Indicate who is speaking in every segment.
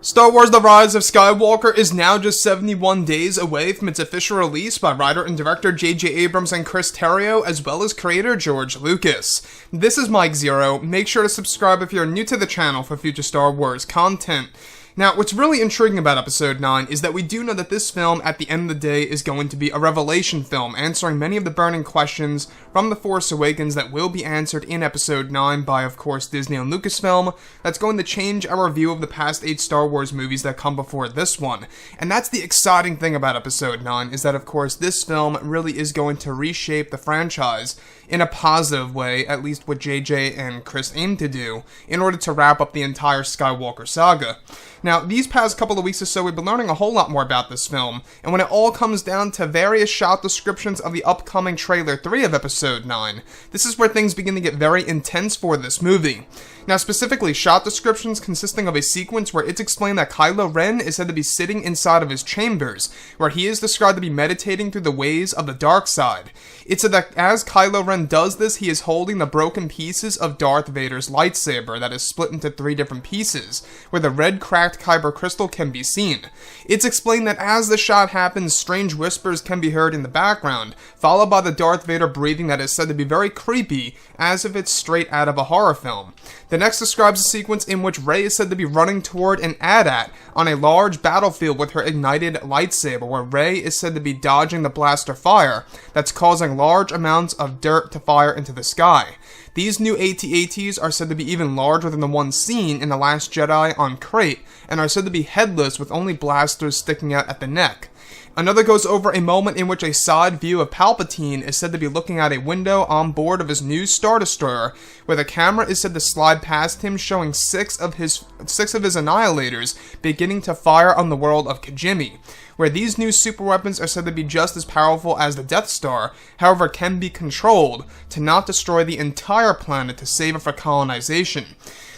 Speaker 1: Star Wars The Rise of Skywalker is now just 71 days away from its official release by writer and director J.J. Abrams and Chris Terrio, as well as creator George Lucas. This is Mike Zero. Make sure to subscribe if you're new to the channel for future Star Wars content. Now, what's really intriguing about Episode 9 is that we do know that this film, at the end of the day, is going to be a revelation film, answering many of the burning questions from The Force Awakens that will be answered in Episode 9 by, of course, Disney and Lucasfilm. That's going to change our view of the past 8 Star Wars movies that come before this one. And that's the exciting thing about Episode 9, is that, of course, this film really is going to reshape the franchise in a positive way, at least what JJ and Chris aim to do, in order to wrap up the entire Skywalker saga. Now, these past couple of weeks or so, we've been learning a whole lot more about this film, and when it all comes down to various shot descriptions of the upcoming Trailer 3 of Episode 9, this is where things begin to get very intense for this movie. Now, specifically, shot descriptions consisting of a sequence where it's explained that Kylo Ren is said to be sitting inside of his chambers, where he is described to be meditating through the ways of the dark side. It's said that as Kylo Ren does this, he is holding the broken pieces of Darth Vader's lightsaber that is split into 3 different pieces, where the red cracked kyber crystal can be seen. It's explained that as the shot happens, strange whispers can be heard in the background, followed by the Darth Vader breathing that is said to be very creepy, as if it's straight out of a horror film. The next describes a sequence in which Rey is said to be running toward an AT-AT on a large battlefield with her ignited lightsaber, where Rey is said to be dodging the blaster fire that's causing large amounts of dirt to fire into the sky. These new AT-ATs are said to be even larger than the ones seen in The Last Jedi on Crate, and are said to be headless with only blasters sticking out at the neck. Another goes over a moment in which a side view of Palpatine is said to be looking out a window on board of his new Star Destroyer, where the camera is said to slide past him, showing six of his annihilators beginning to fire on the world of Kijimi, where these new superweapons are said to be just as powerful as the Death Star, however can be controlled to not destroy the entire planet to save it for colonization.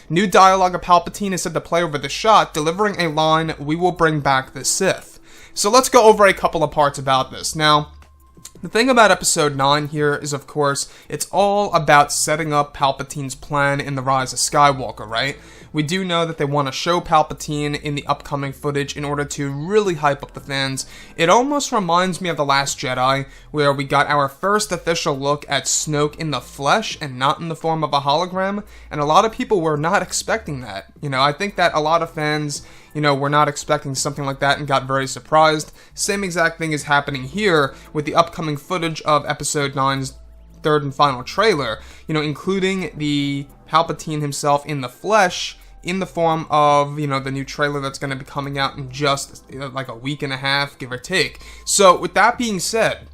Speaker 1: New dialogue of Palpatine is said to play over the shot, delivering a line, "We will bring back the Sith." So let's go over a couple of parts about this. Now, the thing about Episode 9 here is, of course, it's all about setting up Palpatine's plan in The Rise of Skywalker, right? We do know that they want to show Palpatine in the upcoming footage in order to really hype up the fans. It almost reminds me of The Last Jedi, where we got our first official look at Snoke in the flesh and not in the form of a hologram, and a lot of people were not expecting that. I think that a lot of fans were not expecting something like that and got very surprised. Same exact thing is happening here with the upcoming footage of Episode 9's third and final trailer, including the Palpatine himself in the flesh, in the form of, the new trailer that's going to be coming out in just like a week and a half, give or take. So, with that being said,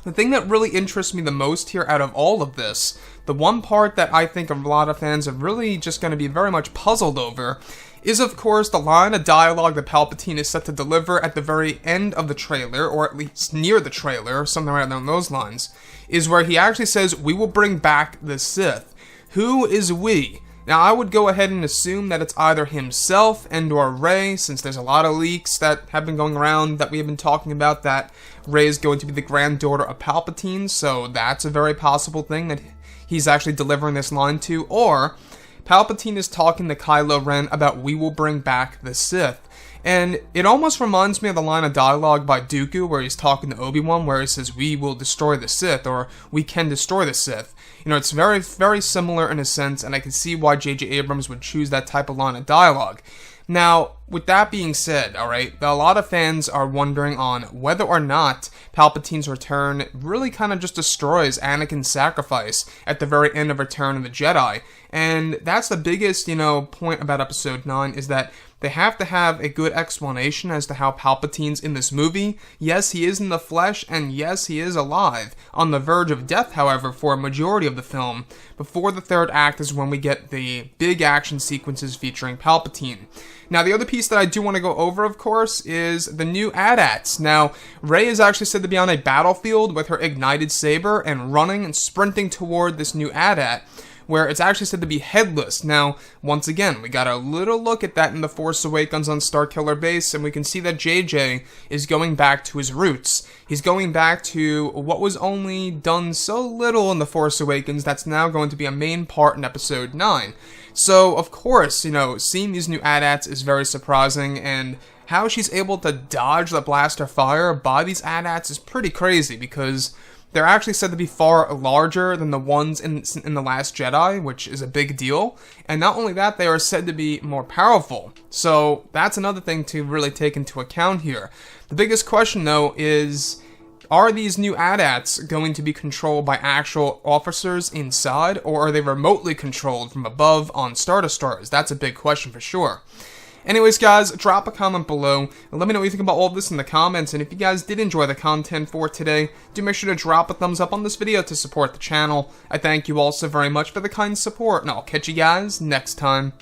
Speaker 1: the thing that really interests me the most here out of all of this, the one part that I think a lot of fans are really just going to be very much puzzled over, is of course the line of dialogue that Palpatine is set to deliver at the very end of the trailer, or at least near the trailer, something right along those lines, is where he actually says, "We will bring back the Sith." Who is we? Now, I would go ahead and assume that it's either himself and/or Rey, since there's a lot of leaks that have been going around that we have been talking about that Rey is going to be the granddaughter of Palpatine, so that's a very possible thing that he's actually delivering this line to, or Palpatine is talking to Kylo Ren about "we will bring back the Sith." And it almost reminds me of the line of dialogue by Dooku where he's talking to Obi-Wan, where he says, "We will destroy the Sith," or "we can destroy the Sith." It's very, very similar in a sense, and I can see why J.J. Abrams would choose that type of line of dialogue. Now, with that being said, alright, a lot of fans are wondering on whether or not Palpatine's return really kind of just destroys Anakin's sacrifice at the very end of Return of the Jedi. And that's the biggest, point about Episode 9, is that they have to have a good explanation as to how Palpatine's in this movie. Yes, he is in the flesh, and yes, he is alive. On the verge of death, however, for a majority of the film. Before the third act is when we get the big action sequences featuring Palpatine. Now, the other piece that I do want to go over, of course, is the new AT-ATs. Now, Rey is actually said to be on a battlefield with her ignited saber and running and sprinting toward this new AT-AT, where it's actually said to be headless. Now, once again, we got a little look at that in The Force Awakens on Starkiller Base, and we can see that JJ is going back to his roots. He's going back to what was only done so little in The Force Awakens that's now going to be a main part in Episode 9. So, of course, seeing these new AT-ATs is very surprising, and how she's able to dodge the blaster fire by these AT-ATs is pretty crazy, because they're actually said to be far larger than the ones in The Last Jedi, which is a big deal. And not only that, they are said to be more powerful. So that's another thing to really take into account here. The biggest question, though, is, are these new AT-ATs going to be controlled by actual officers inside, or are they remotely controlled from above on Star Destroyers? That's a big question for sure. Anyways, guys, drop a comment below and let me know what you think about all of this in the comments. And if you guys did enjoy the content for today, do make sure to drop a thumbs up on this video to support the channel. I thank you all so very much for the kind support, and I'll catch you guys next time.